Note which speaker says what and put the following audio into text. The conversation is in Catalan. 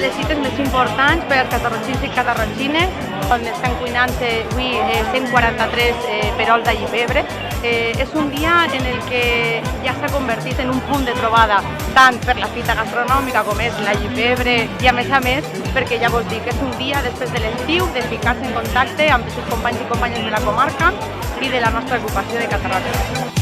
Speaker 1: les cites més importants per catarroxins i catarroxines, on estan cuinant-se avui 143 perols d'allipebre. És un dia en el que ja s'ha convertit en un punt de trobada, tant per la fita gastronòmica com és l'allipebre, i a més, perquè ja vols dir que és un dia després de l'estiu de ficar-se en contacte amb els companys i companyes de la comarca i de la nostra agrupació de Catarroja.